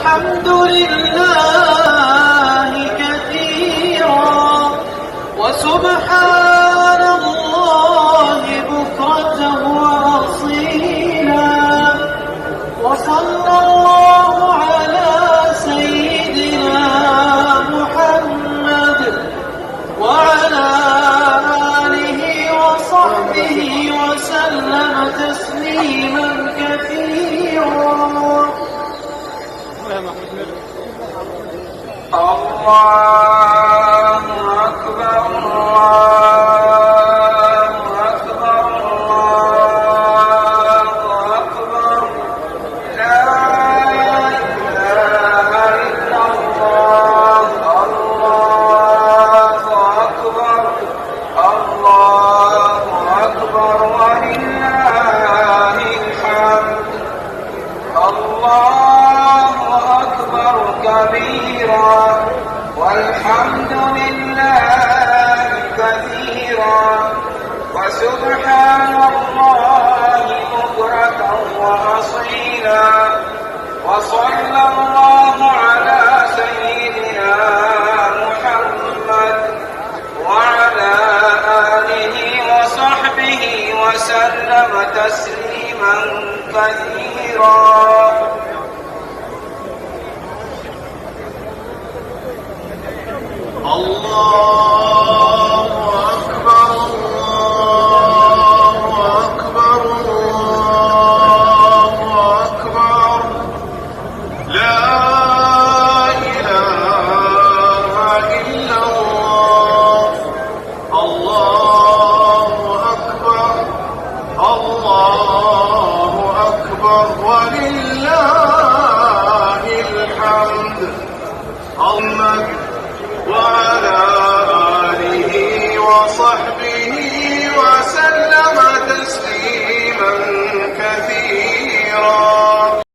والحمد لله كثيرا وسبحان الله بكرة وأصيلا وصلى الله على سيدنا محمد وعلى آله وصحبه وسلم تسليما كثيرا. الله أكبر الله أكبر الله أكبر لا إله إلا الله الله أكبر الله أكبر ولله الحمد الله أكبر كبيرا والحمد لله كثيرا وسبحان الله بكرة وأصيلا وصلى الله على سيدنا محمد وعلى آله وصحبه وسلم تسليما كثيرا. الله أكبر الله أكبر الله أكبر لا إله إلا الله الله أكبر الله أكبر ولله